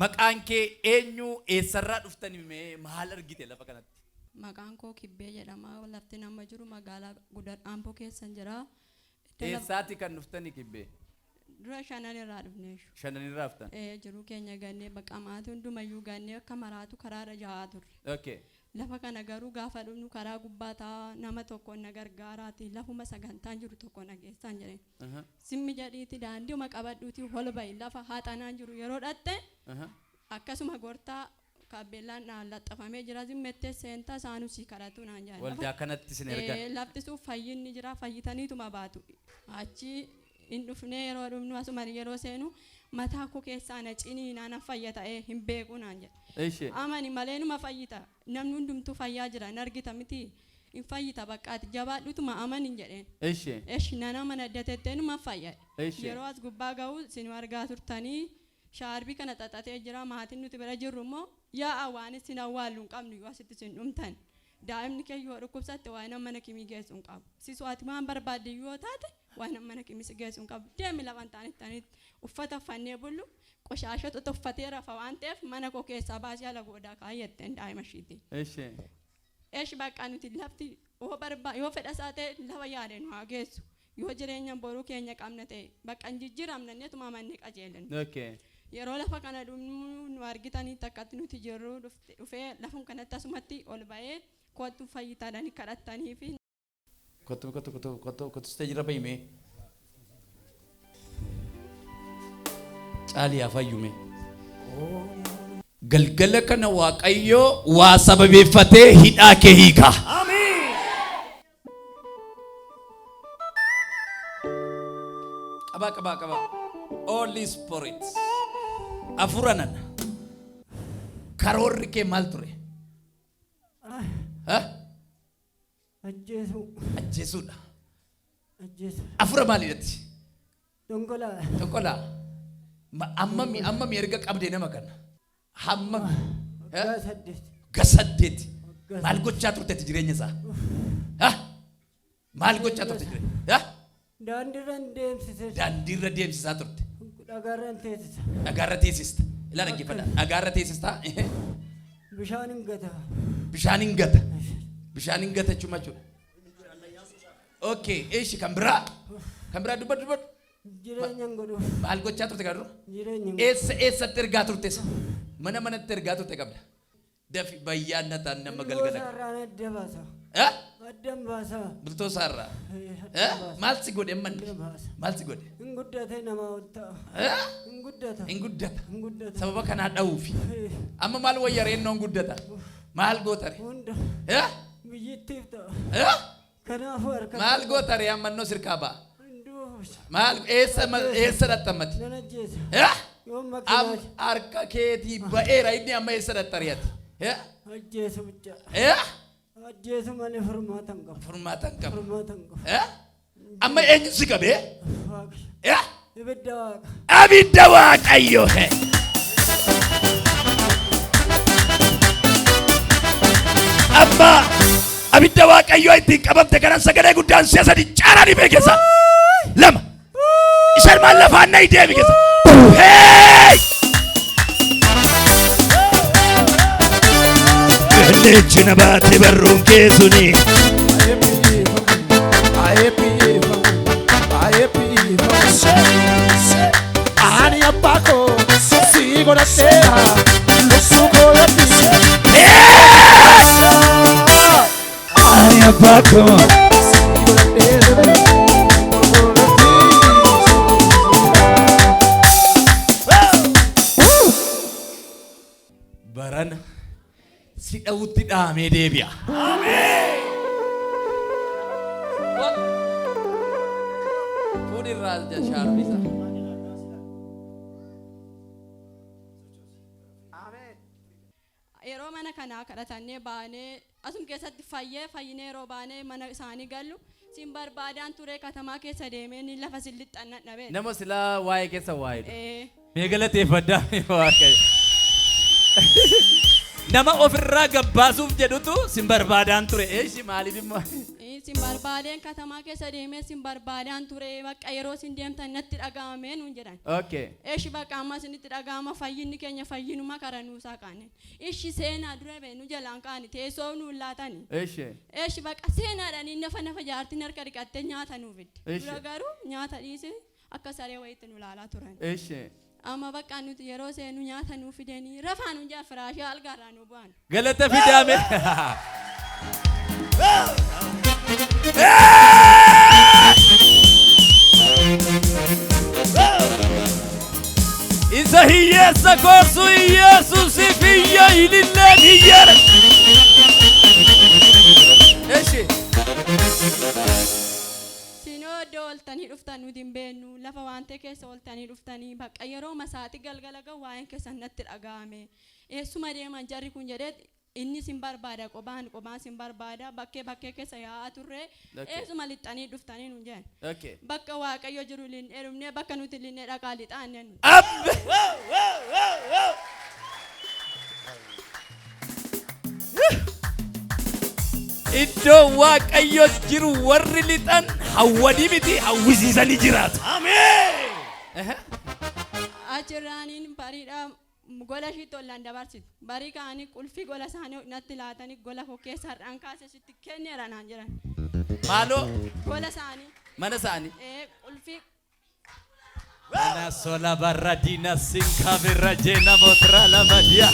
Maqaan kee eenyu eessarraa dhuftanii mee maal argite lafa kanatti? Maqaan koo Kibbee jedhama. Lafti nama jiru magaalaa Aamboo keessan jira. Eessaati kan dhuftanii Kibbee? Dura Shananirraa dhufne. Shananirraa dhuftan? Jiru keenya gannee bakka maatii hundumayyuu gannee akka maraatu karaarra jahaa turre. Okay. Lafa kana garuu gaafa dhufnu karaa gubbaa taa nama tokko na gargaaraati lafuma sagantaan jiru tokko na geessan jedheen. Simmi jedhiiti daandiuma qabadhuuti holba'i lafa haaxanaan jiru yeroo dhatte akkasuma gortaa kaabbeellaan laxxafamee jira zimmettee seentaa isaanuu si kadhatu naan jedhan. Waldaa kanatti sin ergan. Lafti sun fayyinni jira fayyitaniituma baatu. Achi in dhufnee yeroo dhufnu asuma yeroo seenu mataa koo keessaa na ciniinaa na fayya ta'ee hin beeku naan jedhe. Amani malee numa fayyita namni hundumtuu fayyaa jira hin argita miti hin fayyita baqqaati jabaadhutuma amanin jedheen. Eshi nana mana addatettee numa fayya. Yeroo as gubbaa ga'u sin argaa turtanii shaarbii kana xaxatee jira maatiin nuti bira jirru immoo yaa awwaanis sin awwaallu hin qabnu yoo asitti sin dhumtan. Daa'imni kee yoo dhukkubsatte waan mana kimii geessu hin qabu. Sisu ati waan barbaadde yoo taate waan mana kimii geessu hin qabu. Deemi lafan taanitti uffata uffannee bullu qoshaashota tuffatee rafa waan ta'eef mana koo keessaa baasee ala goodaa kaayyatte daa'ima ishiitti. Eesh bakka nuti lafti yoo fedha isaa ta'e lafa yaadeen haa geessu. Yoo jireenya boruu keenya qabna ta'e bakka hin jijjiiramnanneetuma manni qajeelan. Yeroo lafa kana nu argitanii takkatti nuti jirru dhufee lafum kanatti asumatti ol ba'ee kottu fayyitaadhaan kadhattanii fi kottu jira bayyime caalii afayyume galgala kana waaqayyo waa sababeeffatee hidhaa kee hiika. Qaba Holy Spirit afuranan karoorri kee maal ture? Ajjeesuudha. Afura maalidhatti? Tokkolaa. Ammami erga qabdee nama kana? Hammami? Gasaddeeti. Maal gochaa turteetti jireenya isaa? Maal gochaa turte jireenya? Daandiirra deemsisaa turte. Dhagaarra teessista. Ilaa dhaggeeffadha. Dhagaarra teessistaa. Bishaan hin gata. Bishaan hin gata jechuun machuudha. Okay, eeshi kan biraa dubbadhu. Jireenya godhu. Maal gochaa turte kadhu? Eessatti ergaa turte? Manatti ergaa turte qabda. Dafi bayyaannataan nama galgala. Addam baasa. Bultoo saarraa. Maal si godhe manni? Maal si godhe? Hin guddate nama wanta. Hin guddata. Sababa kanaa dha'uufi. Amma maal wayyareen noon guddata? Maal gootare? Hunda. Biyyittiif ta'a. Kanaafuu harka. Maal gootare ammannoo sirkaa ba'a? Maal eessa dhattammati? Nan ajjeesa. Harka keetii ba'eera inni amma eessa dhattariyaati? Ajjeesu bicha. Ajjeesu malee furmaatan qaba. Amma eenyu si qabee? Ibidda waaqa. Abidda waaqayyo. Amma abidda waaqayyo ittiin qabamte kanan sagalee guddaan si'a sadi caaranii beekessa. Lama. Isaan maal lafaan na ideemi keessa. Lechina baate barruun keessuni. Ani abbako si godhatteera lubbuu koolatti. Ani abbako si godhatteera. Barana si dhawutti dhaamee deebi'a. Fuudhirraa shaarbiisa. Yeroo mana kanaa kadhatannee baanee asum keessatti fayyinee yeroo baanee mana isaanii gallu sin barbaadaan ture katamaa keessa deemee ni lafa sin lixxannan dhabee. Nama silaa waa'ee keessa waa'ee. Mee galateeffaddaa waaqayyo. Nama ofirraa gabbaasuuf jedhutu sin barbaadaan ture. Eeshi maaliif immoo? sin barbaadeen katamaa keessa deemee sin barbaadaan ture bakka yeroo sin deemtan natti dhagaamee nuun jedhan. Eeshi bakka amma sinitti dhagaama fayyinni keenya fayyinuma karanuusaa qaaneen. Ishi seenaa dura beenu jalaan qaani teessoo nuun laatani. Eeshi bakka seenaadhaan nafa jaartiin harka dhiqattee nyaata nuuf fidde. Dura garuu nyaata dhiise akka saree wayitti nu laalaa turan. Amma bakka nuti yeroo seenu nyaata nuuf fidanii rafaan hunjaa firaashii algaarraa nu bu'an. Galata fidaame. Isa hiyyeessa korsu Yesuusi fiyya ililleen hiyyere. Sinooddoo oltanii dhuftan nuti hin beeknu lafa waan ta'e keessa oltanii dhuftanii bakka yeroo masaati galgala gahu waa'een keessan natti dhaga'ame. Eessuma deeman jarri kun jedhee inni sin barbaada qobaan sin barbaada bakkee keessa yaa'aa turre eessuma lixxanii dhuftanii nu jedhan. Bakka Waaqayyo jiru linnee dhumnee bakka nuti linnee dhaqaa lixaannee nu. Iddoo Waaqayyo jiru warri lixan hawwadii miti hawwisiisanii jiraatu. Ameen. Achirraaniin bariidhaa gola shi tollaan dabarsitu. Barii kaanii qulfii gola isaanii natti laatanii gola koo keessa har'aan kaasee sitti kenneera naan jedhan. Maaloo? Gola isaanii. Mana isaanii? Qulfii. Mana sola barra diina sinkaa birra jeena mootiraa lama diya.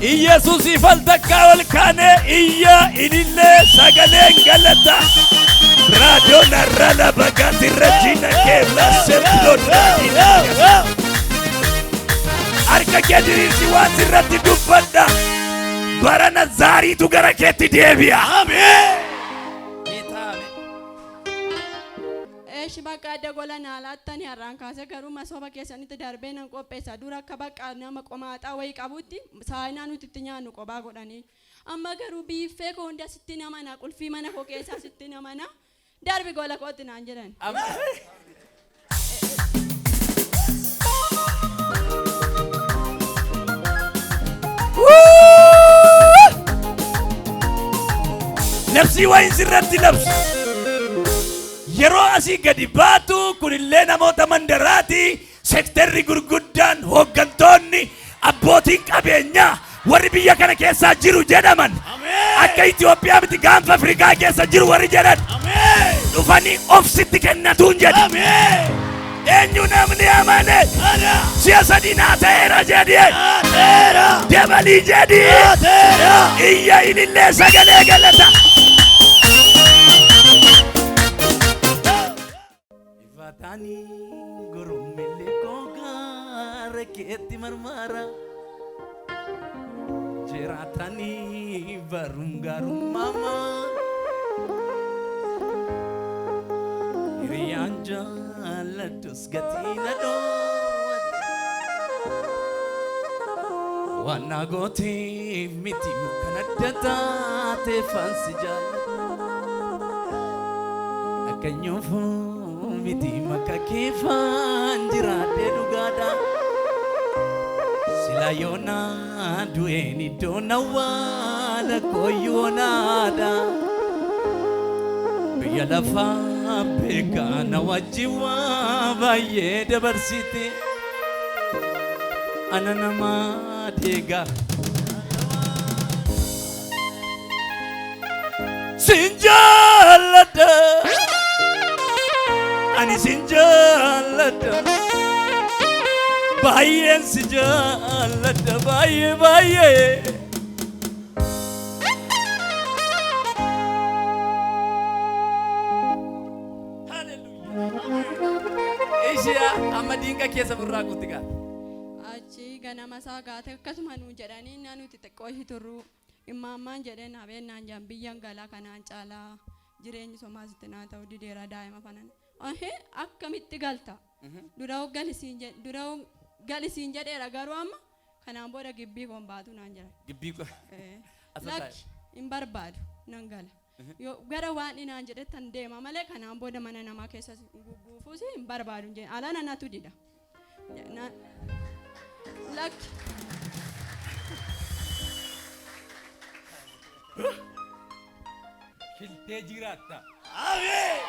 Iyesuusi faltakkaa ol kaane iyya inillee sagaleen galata. Radio narrala bagati regina kebla seploda. Arka kediriirsi waan sirratti dubbadha. Barana zaariitu gara keetti deebi'a. Ameen. Eeshi bakka adda gola naalattanii har'aan kaasee garuu masooba keessanitti darbee nan qopheessa dura akka bakka nama qomaaxaa wayii qabutti saayinaa nuti itti nyaannu qophaa godhanii. Amma garuu biiffee koo hunda sitti namana qulfii mana koo keessaa sitti namana darbi gola kootti naan jedhan. Labsii wayin sirratti labsu. Yeroo asii gadi baatu kunillee namoota mandaraati sekterri gurguddaan hooggantoonni abbootiin qabeenyaa warri biyya kana keessaa jiru jedhaman akka Itoophiyaa miti gaanfa Afrikaa keessa jiru warri jedhan dhufanii of sitti kennatuun jedha. Eenyu namni amane si'a sadii naa ta'eera jedhee dabalii jedhee iyya ilillee sagalee galata. Tani goromele koga reketti marmara jeratani varungarum mama irianja latus gatina do wana goti miti mukanadata te fansi jala akanyofu miti makakifan jirade dugada sila yona dueni dona wala koyonada biya lafa beka na wajiwa baye dabarsite ananama dega sinjalada ani sinjalada baye sinjalada baye hallelujah isya amadinka kesa burra kutiga achi ganama saagaate akkasuma nu jedhanii nanuti xiqqoo turru imammaan jedheen habeenaan jambiyyan galaa kanaan caalaa jireenyi somaasitti naa ta'u dideera daa'ima fanan akkamitti galta dura galisiin jedheera garuu amma kanaan booda gibbii koon baatu naan jedhan gibbii ko lakki hin barbaadu nan gala yoo gara waan inaan jedhettan deema malee kanaan booda mana namaa keessa guguufuus hin barbaadu jedhe alana natu dida lakki Kiltee jiraata. Ameen.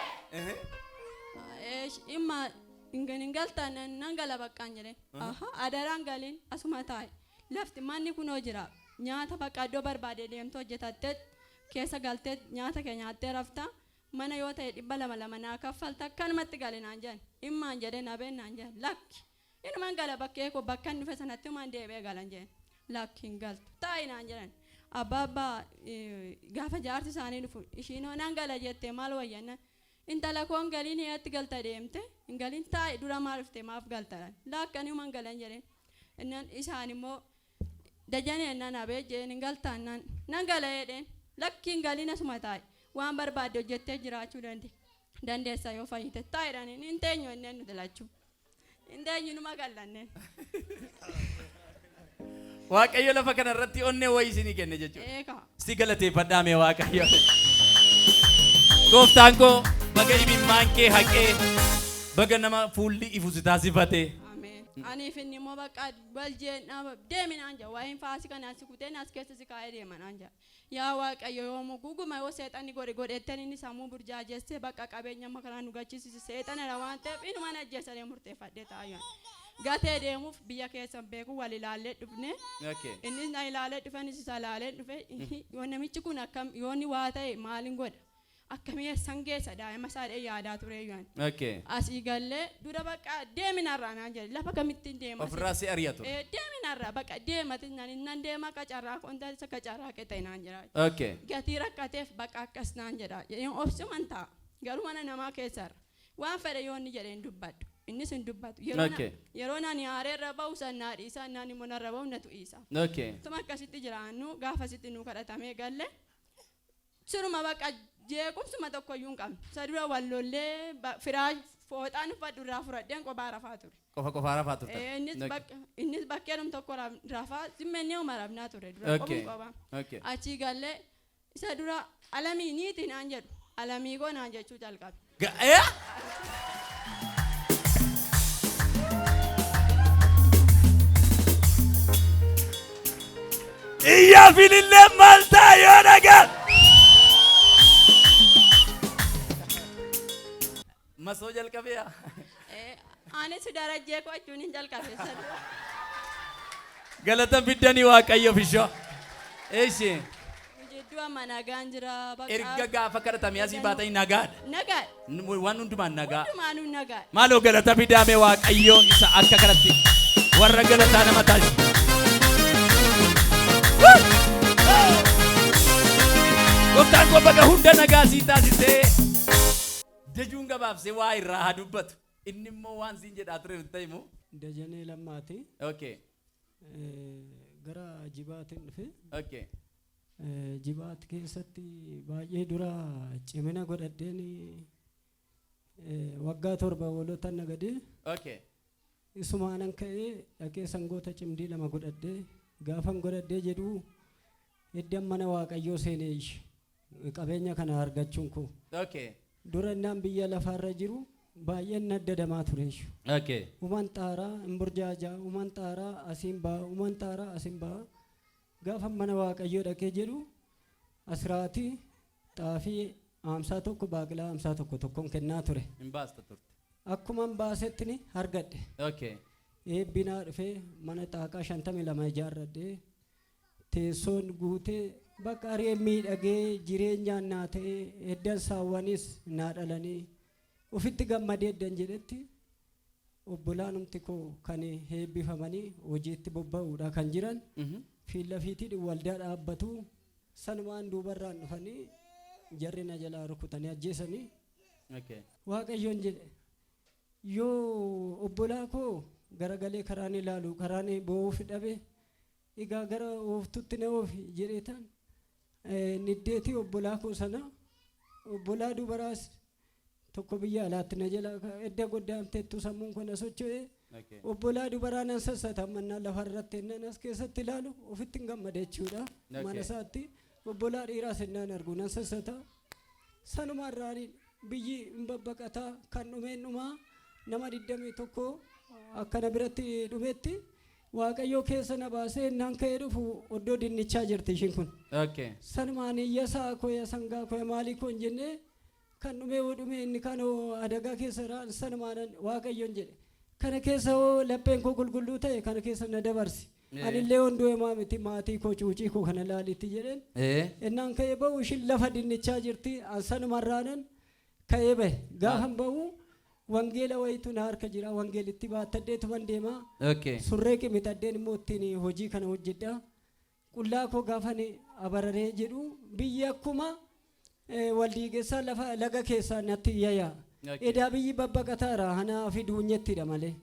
Imma ingaltaan nan gala baqqaan jedheen. Adaraan galiin asuma taa'e. Lafti manni kunoo jira. Nyaata bakka iddoo barbaade deemtee hojjetattee keessa galtee nyaata kee nyaattee rafta. Mana yoo ta'e 200 naa kaffalta akkanumatti galinaan jedhan. Immaan jedhee nabeen naan jedhan. Lakki. Inumaan gala bakkee koo bakka inni dhufe sanatti maan deebi'ee galan jedhan. Lakki hin galtu. Taa'inaan jedhan. Abbaa gaafa jaarsi isaanii dhufu ishiinoo nan gala jettee maal wayyanna. Intala koon galiin heetti galta deemte. Ingaliin taa'e dura maal dhufte maaf galtaran. Lakkanii umaan galan jedheen. Innan isaan immoo dajanee nan abee jeen ingaltaan nan gala jedheen. Lakki ingaliin asuma taa'e. Waan barbaadde hojjettee jiraachuu dandeessa yoo fayyite taa'edhaan hin teenyu inneen nuti lachuu. Hin teenyu numa gallanneen. Waaqayyo lafa kana irratti onnee wayii isinii kenne jechuudha. Eegaa. Si galateeffadhaa mee Waaqayyo. Gooftaan koo baga imimmaan kee haqee baga nama fuulli ifu si taasifate. Ani finni immoo bakka waljeen deeminaan jira waa'een faasii kana as kuteen as keessa si kaa'ee deemanaan jira. Yaa Waaqayyo yoomuu guguma yoo seexanni godhetten inni sammuu burjaajessee bakka qabeenya makaraa nu gachiisisu seexanadha waan ta'eef inuma ajjeesanii murteeffadhee taa'an. Gatee deemuuf biyya keessan beeku wal ilaallee dhufne. Innis na ilaalee dhufe innis isa ilaalee dhufe yoo namichi kun akkam yoonni waa ta'e maaliin godha. Akkamii sangeessa daa'ima isaadhee yaadaa ture yuan. Asii gallee dura bakka deeminarraa naan jedhe lafa kamittiin deema. Ofirraa si ari'atu. Deeminarraa bakka deemati nan deema qacarraa kontaa isa qacarraa qexe naan jedha. Gatii rakkateef bakka akkas naan jedha. Obsuman ta'a garuu mana namaa keessarra waan fedhe yoonni jedheen dubbadhu. Innis hin dubbatu. Yeroo naan yaareerra ba'u sannaa dhiisaa naan immoo narra ba'u natu dhiisa. Tuma akkasitti jiraannu gaafa sitti nu kadhatamee galle siruma bakka jeequmsuma tokkoyyuu hin qabne. Sadura wallollee firaa fooxaan uffadhu irraa fudhadheen kophaa rafaa ture. Qofaa rafaa turte. Innis bakkeedhum tokko rafaa zimmennee uma rafnaa ture dura qophaa. Achii gallee isa dura alamii niitii naan jedhu alamii koo naan jechuu jalqabe. Iya finillee maltaa yoo dhagan. Masoo jalqabeeya. Anis darajjee koo achuun hin jalqabe saduu. Galata fiddanii Waaqayyo fishoo. Eeshi. Jidduu amma nagaan jira. Erga gaafa kadhatamee asii baatanii nagaadha. Nagaadha. Waan hundumaan nagaa. Hundumaanuu nagaa. Maaloo galata fiddaame Waaqayyo isa akka kanatti warra galataa nama taasisu. Gooftaan koo baga hunda nagaa sii taasisee dajuun gabaabsee waa irraa haa dubbatu. Inni immoo waan siin jedhaa ture hin ta'imu. Dajanee lammaati. Gara jibaatiin dhufe. Jibaat keessatti baay'ee dura cimina godhadheen waggaa 7 waloota nagadee. Isumaanan ka'ee dhaqee sangoota cimdii 2 godhadhee gaafan godhadhee jedhu iddaan mana Waaqayyoo seenee qabeenya kana argachuun koo. Dura innaan biyya lafaarra jiru baay'een addadamaa ture. Uman xaaraa hin burjaajaa uman xaaraa asiin ba'a uman xaaraa asiin ba'a. Gaafa mana Waaqayyoo dhaqee jedhu asiraatii xaafii 51 baaqilaa 51 tokkoon kennaa ture. Akkuma baasetti argadhe. Eebbinaa dhufee mana xaaqaa 52 ijaarradhee teessoon guutee bakka ari'ee miidhagee jireenyaan naa ta'ee eddan saawwanis naa dhalanii ofitti gammadee eddan jedhetti obbolaanumti koo kan heebbifamanii hojiitti bobba'uudha kan jiran fiillafiitii waldaa dhaabbatu sanumaan duubarraan dhufanii jarri na jalaa rukutanii ajjeesanii Waaqayyoon jedhe yoo obbolaa koo garagalee karaan ilaalu karaan bo'uuf dhabe egaa gara ooftutti na oofi jedheetan niddeetii obbolaa koo sana obbolaa dubaraas tokko biyya alaatti na jala edda goddaamteettu sammuun kana socho'ee obbolaa dubaraa nan sassata mannaa lafarratti nan as keessatti ilaalu ofitti hin gammade jechuudha mana isaatti obbolaa dhiiraas innaan argu nan sassata sanumarraan biyyi hin babbaqataa kan dhumeen dhumaa nama 21 akkana biratti dhumeetti waaqayyo keessa na baasee nan ka'ee dhufu oddoo dinnichaa jirti ishiin kun. Okay. Sanumaan iyyasaa koo sangaa koo maalii koo hin jenne kan dhume inni kan adagaa keessa raan sanumaan waaqayyoon jedhe. Kana keessa lapheen koo qulqulluu ta'e kana keessa na dabarsi. Anillee hondoo himaa miti maatii koo cuucii koo kana laalitti jedheen. Innaan ka'ee bahu ishiin lafa dinnichaa jirti sanumarraanan ka'ee bahe gaafan bahu. Wangeela wayitu na harka jira wangeelitti baatadheetu man deema. Surree qimitadheen immoo ittiin hojii kana hojjedha. Qullaa koo gaafan abararee jedhu biyyi akkuma waldiigessaa lafa laga keessaa natti yayyaa. Edaa biyyi babbaqataara hanaa fi duunyettidha malee.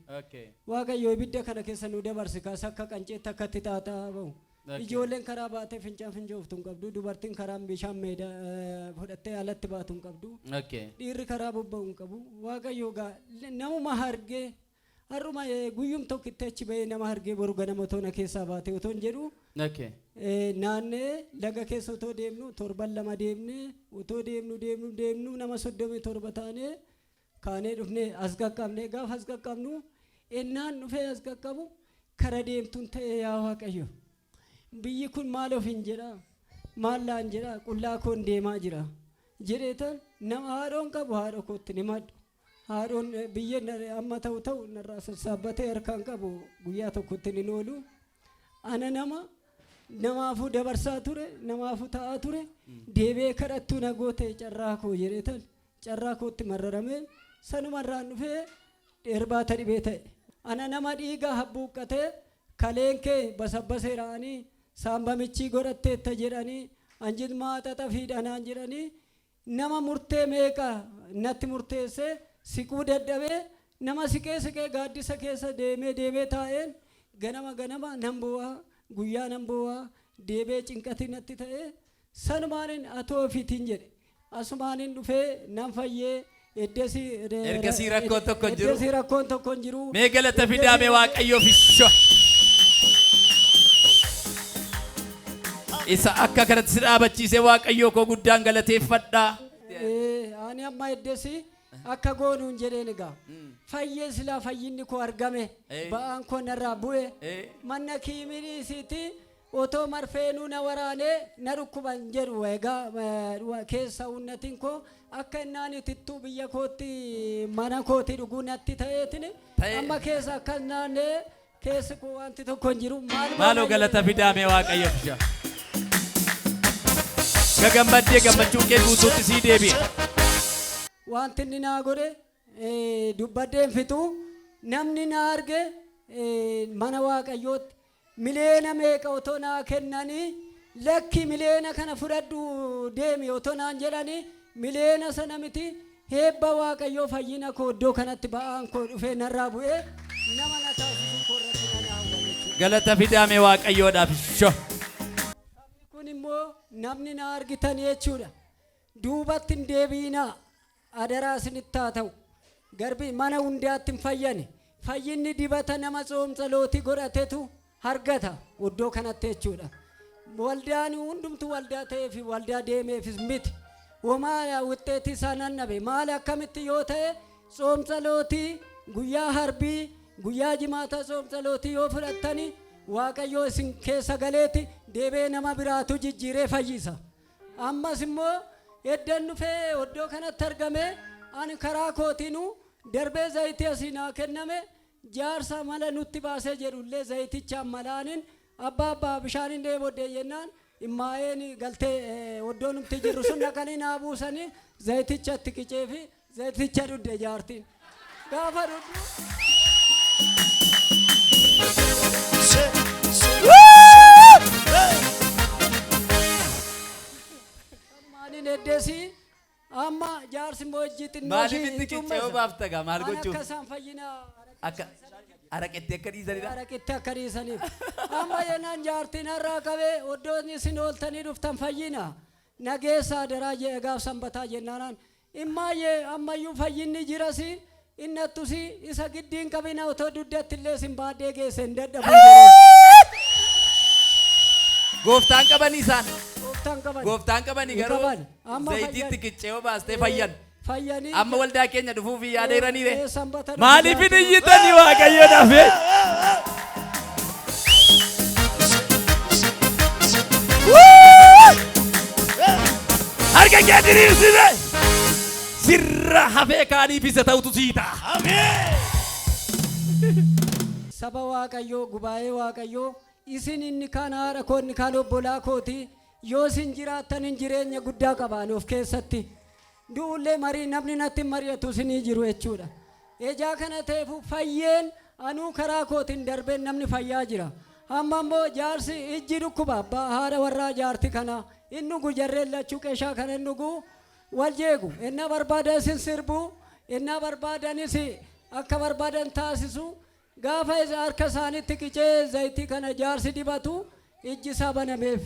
Waaqayyo ibidda kana keessa nu dabarsi kaas akka qanceetti akkatti taataa bahu. Ijoolleen karaa baatee fincooftu hin qabdu. Dubartiin karaa bishaan meedaa fudhattee alatti baatu hin qabdu. Dhiirri karaa bobba'u hin qabu. Waaqayyo namuma hargee har'uma guyyum tokkitti achi bahee nama hargee boru ganama toona keessaa baatee otoo hin jedhu. Naannee laga keessa otoo deemnu torban lama deemnee otoo deemnu nama 37 taanee kaanee dhufnee as qaqqabnee gaafa as qaqqabnu ennaan dhufee as qaqqabu kara deemtuun ta'e yaa Waaqayyo. Biyyi kun maal ofiin jedha maallaan jedha qullaa koon deemaa jira jedheetan nama haadhoon qabu haadho kootti ni maddu haadhoon biyya amma ta'u narraa sassaabbatee harkaan qabu guyyaa tokkotti ni oolu ana namaafuu dabarsaa ture namaafuu ta'aa ture deebee kadhattuu nagoo ta'e carraa koo jedheetan carraa kootti marraramee sanumarraan dhufee dheerbaata dhibee ta'e ana nama dhiigaa habbuuqqatee kaleen kee basabbasee ra'anii saambamichi godhatteetta jedhanii anjit maaxaxa fiidhanaan jedhanii nama murtee meeqa natti murteesse siquu dadhabee nama siqee gaaddisa keessa deemee taa'een ganama nan bu'aa guyyaa nan bu'aa deebee cinqatii natti ta'e sanumaanin atoo ofiitiin jedhe asumaanin dhufee nan fayyee ergasii rakkoon tokko hin jiru. Mee galata fidaame waaqayyoof ishoo. Isa akka kanatti si dhaabachiisee waaqayyoo koo guddaan galateeffadhaa. Ani amma eddesi akka goonuun jedheen egaa fayyee silaa fayyinni koo argame ba'aan koo narraa bu'e manna kiiminiisiiti otoo marfeenuu na waraanee na dhukkuban jedhu egaa keessa unnatiin koo akka innaan itittuu biyya kootti mana kootti dhuguu natti ta'eetin amma keessa akka naannee keessi koo wanti tokko hin jiru maaloo galata fidaame waaqayyoof ishoo. Gagammaddee gammachuun kee guutuutti sii deebi'a. Wanti inni naa godhe dubbadeen fitu namni naa arge mana waaqayyootti miliyoona meeqa otoo naa kennanii lakki miliyoona kana fudhadhu deemi otoo naan jedhanii miliyoona sana miti heebba waaqayyoo fayyina koo iddoo kanatti ba'aan koo dhufee narraa bu'ee nama na taasisu koo irratti na dhaawwa. Galata fidaame waaqayyoodhaaf ishoo. Immoo namni na argitan jechuudha duubatti hin deebiinaa adaraa isinitti haa ta'u garbi mana hundaatti hin fayyane fayyinni dibata nama tsoomsalootii godhatetu hargata iddoo kanatti jechuudha waldaan hundumtu waldaa ta'eef waldaa deemeefis miti homaa wuxxeetii isaa nannabe maal akkamitti yoo ta'e tsoomsalootii guyyaa harbii guyyaa jimaataa tsoomsalootii yoo fudhattanii waaqayyo isin keessa galeeti deebee nama biraatu jijjiiree fayyisa ammas immoo eddan dhufee iddoo kanatti argame ani karaa kootiinu darbee zayitii asinaa kenname jaarsa mala nutti baasee jedhullee zayiticha malaanin abbaa bishaanin deebodde jennaan immaa'een galtee iddoo nutti jirru sun dhaqanii naa buusanii zayiticha itti qicee fi zayiticha dhudde jaartiin gaafa dhudhu Maalin eddesi amma jaarsi mojjitin maaliif itti qiccee'uu baaftaga maal gochuuf akka isaan fayyina akka araqetti akka dhiisanidha araqetti akka dhiisaniif amma yennaan jaartiin har'aa qabee oddoon isin ooltanii dhuftan fayyina nageessaa daraa jee gaaf sanbataa jennaanaan immaayee ammayyuu fayyinni jirasi innattusi isa giddiin qabina otoo duddatti illee sin baadhee geesse hin dadhabu gooftaan qabanii isaan gooftaan qabanii garuu zayitiitti qiccee'uu baastee fayyanii amma waldaa keenya dhufuuf yaada jiraniire maaliif hin iyyitanii waaqayyoodhaaf harka kee diriirsite sirra hafee kaaniif isa ta'utu siita. Ameen. Saba Waaqayyoo gubaa'ee Waaqayyoo isin inni kaan haadha koo inni kaan obbolaa kooti yoo isin jiraattan hin jireenya guddaa qabaan of keessatti du'ullee marii namni natti mari'atu isinii jiru jechuudha. Ejaa kana ta'eefu fayyeen anuu karaa kootiin darbeen namni fayyaa jira. Amma immoo jaarsi ijji dhukkuba abbaa haadha warraa jaarti kana inni gujarreen lachuu qeeshaa kana inni gu wal jeegu inna barbaada isin sirbu inna barbaadanis akka barbaadan taasisu gaafa isa harka isaaniitti qicee zayitii kana jaarsi dibatu ijji isaa banameef.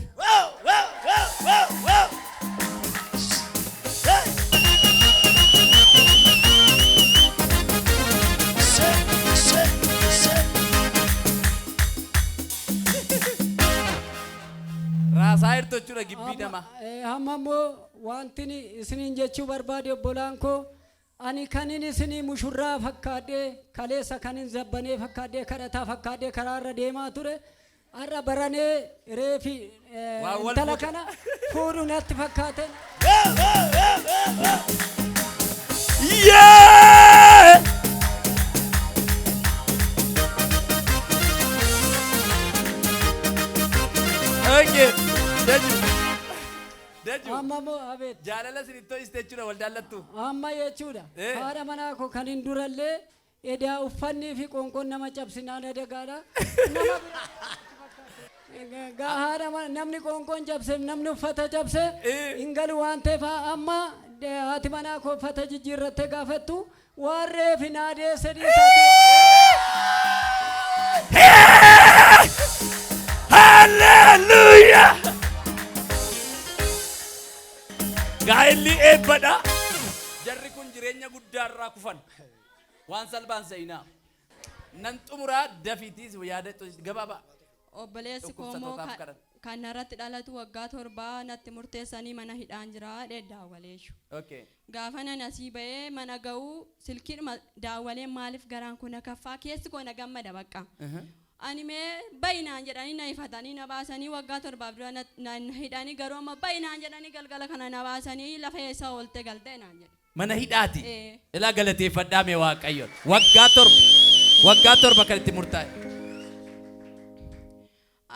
Raasaa irtochuudha gibbii nama. Amma immoo wanti isiniin jechuu barbaade obbolaan koo ani kanin isinii mushurraa fakkaadhee kaleessa kanin zabbanee fakkaadhee kadhataa fakkaadhee karaarra deemaa ture har'a baranee reefi intala kana fuudhu natti fakkaate. Amma moo abeet jaalala sinittoo isteechuudha waldaan Lattuu. Amma jechuudha haadha manaa koo kan hin durallee edaa uffannii fi qoonqoon nama cabsinaan Adagaadha. Haadha namni qoonqoon cabse namni uffata cabse hin galu waan ta'eef amma haati manaa koo uffata jijjiirrattee gaafattu waan reefi naadee sadii taate. Hallelujah. Gaa'elli eebbadha. Jarri kun jireenya guddaarraa kufan. Waan salphaan seenaa. Nan xumuraa dafiitiis yaada gabaabaa. Obboleessi koomoo kan irratti dhalatu waggaa 7 natti murteessanii mana hidhaan jira daawwaleeshu. Gaafa nan asii ba'ee mana ga'uu silkiidhuma daawwaleen maaliif garaan kun akaffaa keessi koo na gammada bakka. Ani mee bayinaan jedhanii na ifatanii na baasanii waggaa 7 dura na hidhanii garuu amma bayinaan jedhanii galgala kana na baasanii lafa eessa oolte galtee naan jedhe. Mana hidhaati. Ilaa galateeffadhaa mee Waaqayyoon. Waggaa 7 kan itti murtaa'e.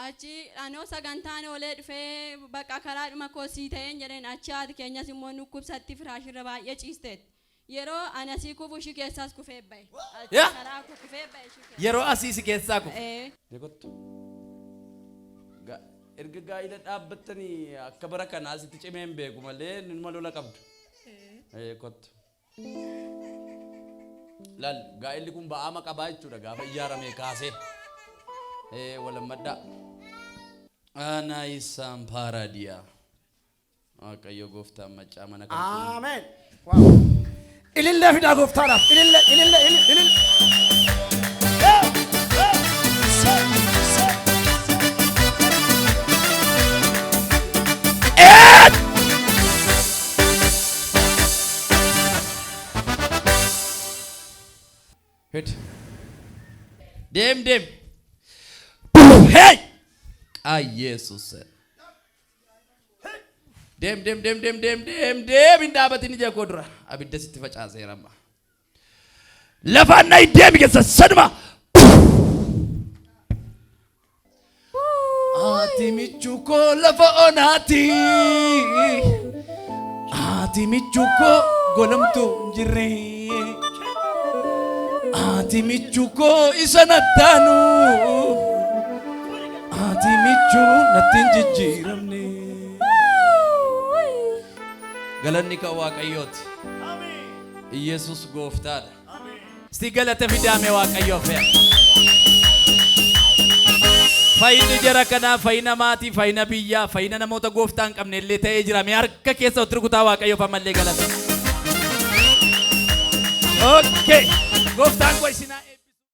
Achi anoo sagantaan oolee dhufee bakka karaadhuma koosii ta'een jedheen achi haati keenyas immoo nukkubsatti firaashirra baay'ee ciisteetti. Yeroo ani asii kufu ishii keessaas kufee bahe. Karaa kufee bahe ishii keessa. Yeroo asii si keessaa kufu. Deegottu. Erga gaa'ila dhaabbattanii akka bara kanaa asitti cimee hin beeku malee numa lola qabdu. Kottu. Laal gaa'illi kun ba'aama qabaa jechuudha gaafa ijaaramee kaasee. Walammaddaa. Ana isaan paaraadiyaa. Waaqayyo gooftaan maccaa mana kan. Ameen. Ilillee fidaa gooftaadhaaf. Ilillee. Hit. Dem. Hey! Ay Jesus. Dem hin dhaabatin ija koo dura abidda sitti facaaseerama. Lafaan na deemi keessa sanuma. Ati michuu koo lafa onaati. Ati michuu koo golamtuu jirre. Ati michuu koo isa nattaanu. Ati michuu nattiin jijjiiramne. Galanni kan Waaqayyooti. Yesus gooftaadha. Sti galata fidaame Waaqayyoof. Fayyina jara kana fayyina maatii fayyina biyyaa fayyina namoota gooftaan qabne illee ta'ee jira. Mee harka keessa utti rukutaa Waaqayyoof ammallee galata. Okay. Gooftaan koo isinaa